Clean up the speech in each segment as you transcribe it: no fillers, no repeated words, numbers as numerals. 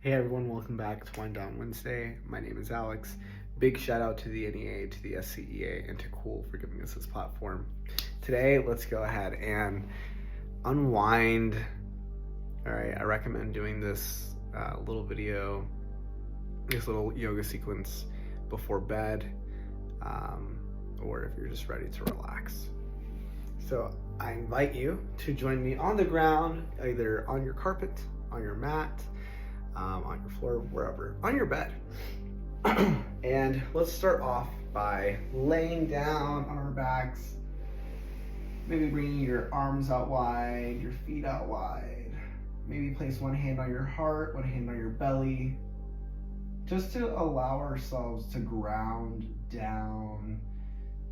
Hey everyone, welcome back to Wind Down Wednesday. My name is Alex. Big shout out to the NEA, to the SCEA, and to CEWL for giving us this platform. Today, let's go ahead and unwind. All right, I recommend doing this little video, this little yoga sequence before bed, or if you're just ready to relax. So I invite you to join me on the ground, either on your carpet, on your mat, on your floor, wherever, on your bed. And let's start off by laying down on our backs, maybe bringing your arms out wide, your feet out wide. Maybe place one hand on your heart, one hand on your belly, just to allow ourselves to ground down,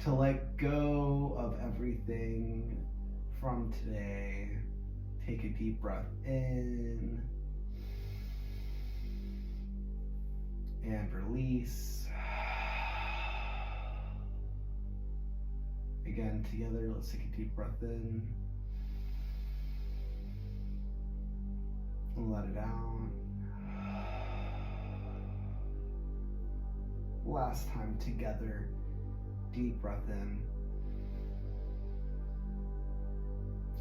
to let go of everything from today. Take a deep breath in and release. Again, together, let's take a deep breath in and let it out. Last time together, deep breath in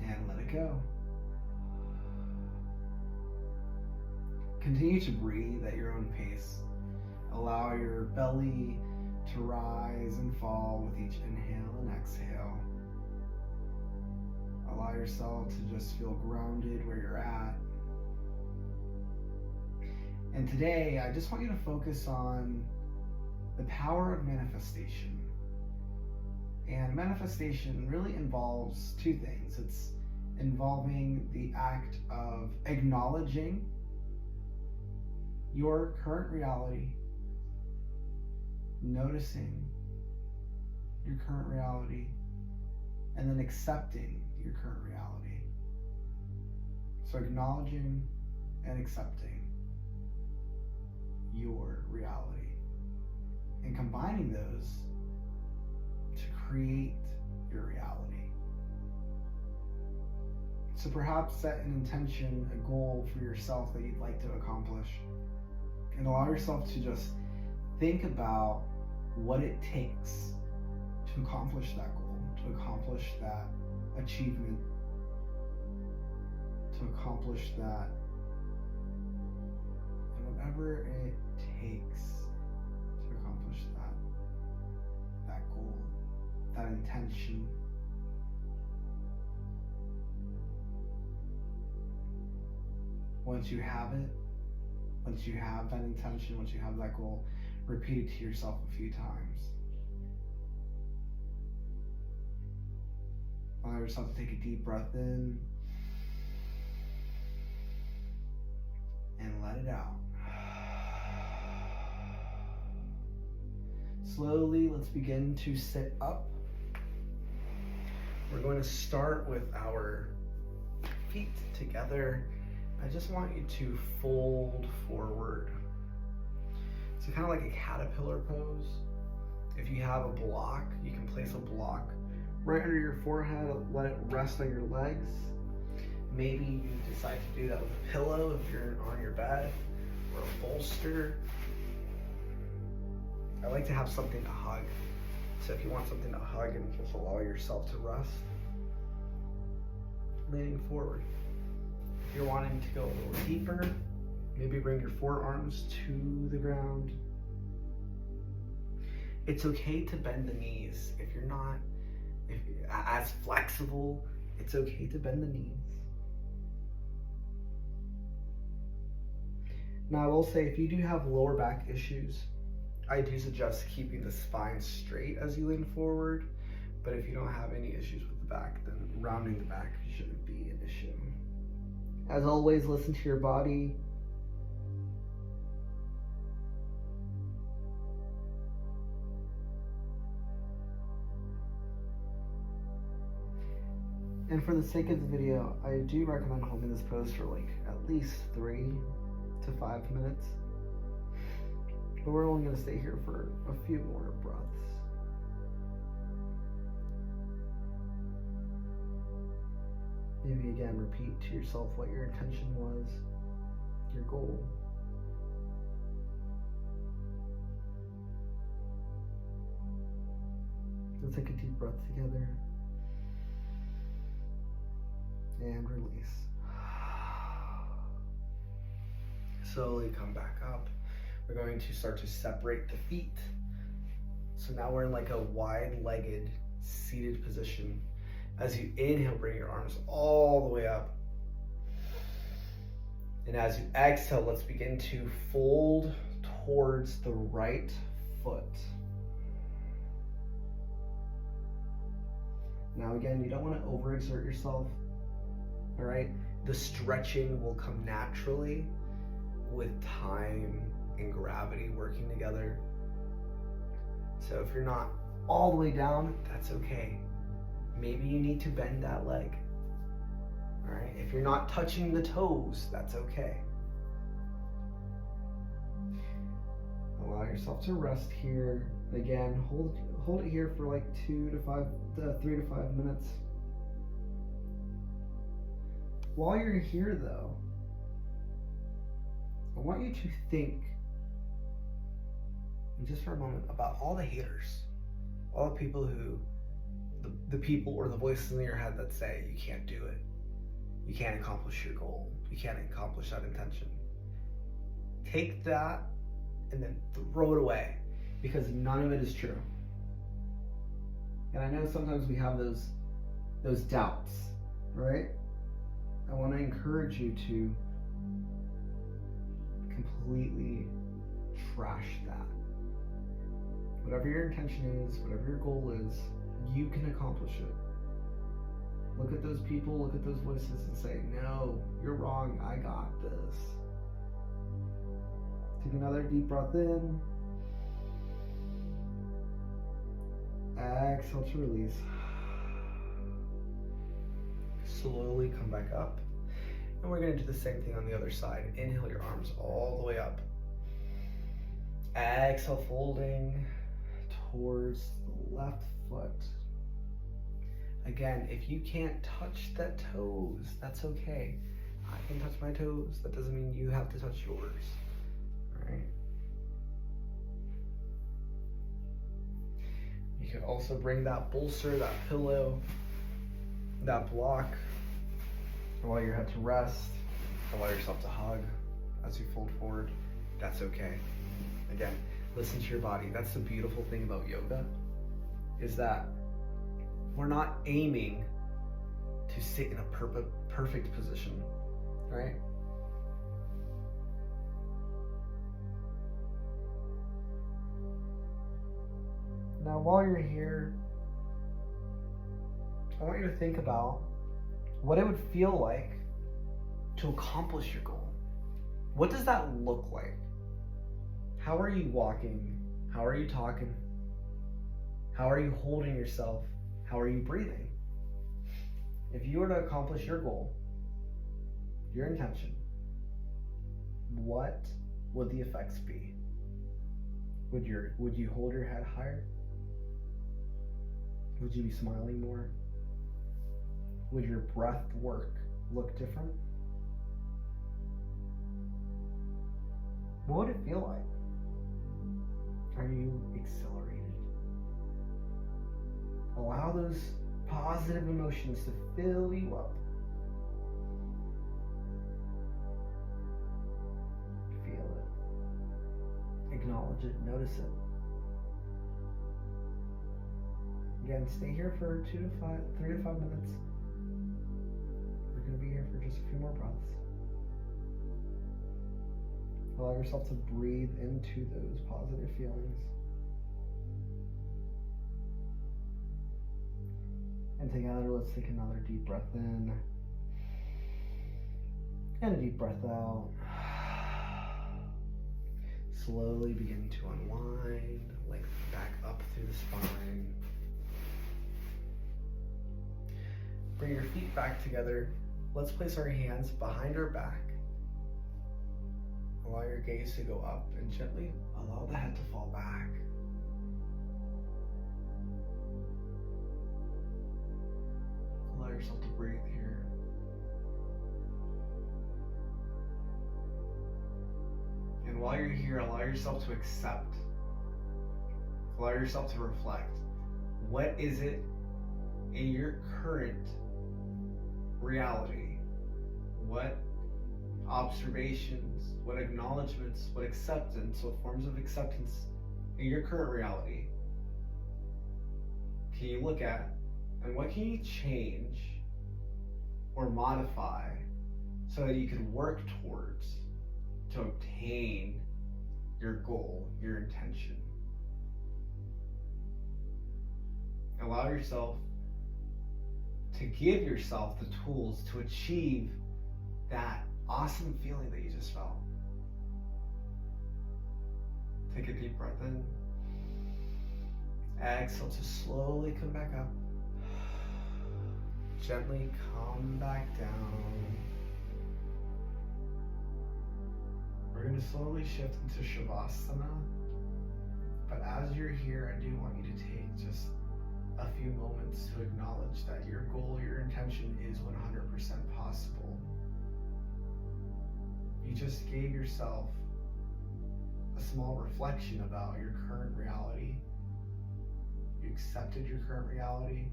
and let it go. Continue to breathe at your own pace. Allow your belly to rise and fall with each inhale and exhale. Allow yourself to just feel grounded where you're at. And today, I just want you to focus on the power of manifestation. And manifestation really involves two things. It's involving the act of acknowledging your current reality, noticing your current reality, and then accepting your current reality. So acknowledging and accepting your reality and combining those to create your reality. So perhaps set an intention, a goal for yourself that you'd like to accomplish, and allow yourself to just think about what it takes to accomplish that goal, to accomplish that achievement, to accomplish that, and whatever it takes to accomplish that goal, that intention. Once you have it, once you have that intention, once you have that goal, repeat it to yourself a few times. Allow yourself to take a deep breath in and let it out. Slowly, let's begin to sit up. We're going to start with our feet together. I just want you to fold forward. So kind of like a caterpillar pose. If you have a block, you can place a block right under your forehead, let it rest on your legs. Maybe you decide to do that with a pillow if you're on your bed, or a bolster. I like to have something to hug. So if you want something to hug and just allow yourself to rest, leaning forward. If you're wanting to go a little deeper, maybe bring your forearms to the ground. It's okay to bend the knees. If you're not as flexible, it's okay to bend the knees. Now I will say, if you do have lower back issues, I do suggest keeping the spine straight as you lean forward. But if you don't have any issues with the back, then rounding the back shouldn't be an issue. As always, listen to your body. And for the sake of the video, I do recommend holding this pose for like at least 3 to 5 minutes. But we're only going to stay here for a few more breaths. Maybe again, repeat to yourself what your intention was, your goal. Let's take a deep breath together. And release. Slowly come back up. We're going to start to separate the feet. So now we're in like a wide-legged seated position. As you inhale, bring your arms all the way up. And as you exhale, let's begin to fold towards the right foot. Now again, you don't want to overexert yourself, all right? The stretching will come naturally with time and gravity working together. So if you're not all the way down, that's okay. Maybe you need to bend that leg. All right, if you're not touching the toes, that's okay. Allow yourself to rest here. Again, hold it here for like 3 to 5 minutes. While you're here though, I want you to think just for a moment about all the haters, all the people who, the people or the voices in your head that say you can't do it. You can't accomplish your goal. You can't accomplish that intention. Take that and then throw it away, because none of it is true. And I know sometimes we have those doubts, right? I want to encourage you to completely trash that. Whatever your intention is, whatever your goal is, you can accomplish it. Look at those people, look at those voices and say, no, you're wrong, I got this. Take another deep breath in. Exhale to release. Slowly come back up. And we're going to do the same thing on the other side. Inhale your arms all the way up. Exhale, folding towards the left foot. Again, if you can't touch the toes, that's okay. I can touch my toes. That doesn't mean you have to touch yours. All right. You can also bring that bolster, that pillow, that block, allow your head to rest, allow yourself to hug as you fold forward. That's okay. Again, listen to your body. That's the beautiful thing about yoga, is that we're not aiming to sit in a perfect position, right? Now, while you're here, I want you to think about what it would feel like to accomplish your goal. What does that look like? How are you walking? How are you talking? How are you holding yourself? How are you breathing? If you were to accomplish your goal, your intention, what would the effects be? Would you hold your head higher? Would you be smiling more? Would your breath work look different? What would it feel like? Are you accelerated? Allow those positive emotions to fill you up. Feel it. Acknowledge it. Notice it. Again, stay here for 3 to 5 minutes. We're going to be here for just a few more breaths. Allow yourself to breathe into those positive feelings. And together, let's take another deep breath in. And a deep breath out. Slowly begin to unwind, lengthen back up through the spine. Bring your feet back together. Let's place our hands behind our back. Allow your gaze to go up and gently allow the head to fall back. Allow yourself to breathe here. And while you're here, allow yourself to accept. Allow yourself to reflect. What is it in your current reality? What observations, what acknowledgments, what acceptance, what forms of acceptance in your current reality can you look at, and what can you change or modify so that you can work towards to obtain your goal, your intention? Allow yourself to give yourself the tools to achieve that awesome feeling that you just felt. Take a deep breath in. Exhale to slowly come back up. Gently come back down. We're going to slowly shift into Shavasana. But as you're here, I do want you to take just a few moments to acknowledge that your goal, your intention is 100% possible. You just gave yourself a small reflection about your current reality. You accepted your current reality.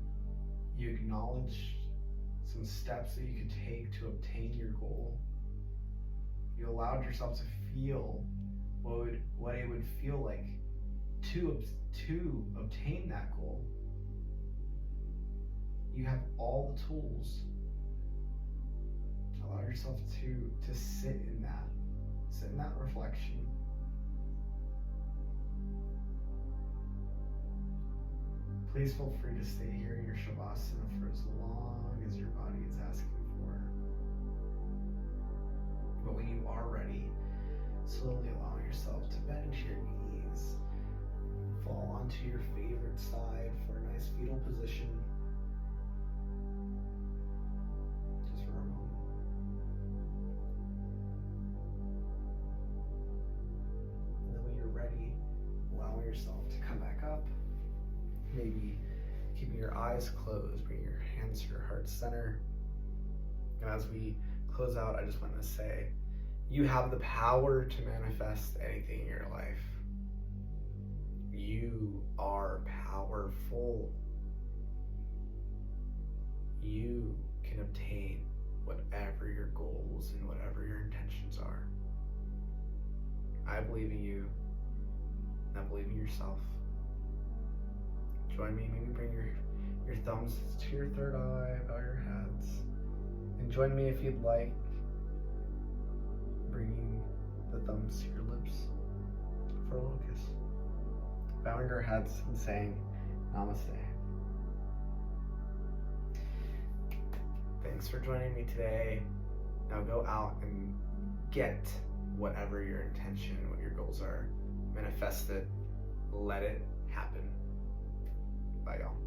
You acknowledged some steps that you could take to obtain your goal. You allowed yourself to feel what it would feel like to obtain that goal. You have all the tools. Allow yourself to sit in that reflection. Please feel free to stay here in your Shavasana for as long as your body is asking for. But when you are ready, slowly allow yourself to bend your knees. Fall onto your favorite side for a nice fetal position. Just for a moment. And then when you're ready, allow yourself to come back up. Maybe keeping your eyes closed, bring your hands to your heart center. And as we close out, I just want to say, you have the power to manifest anything in your life. You are powerful. You can obtain whatever your goals and whatever your intentions are. I believe in you. I believe in yourself. Join me, maybe bring your thumbs to your third eye, bow your heads. And join me if you'd like, bringing the thumbs to your lips for a little kiss. Bowing our heads and saying, Namaste. Thanks for joining me today. Now go out and get whatever your intention, what your goals are. Manifest it. Let it happen. Bye, y'all.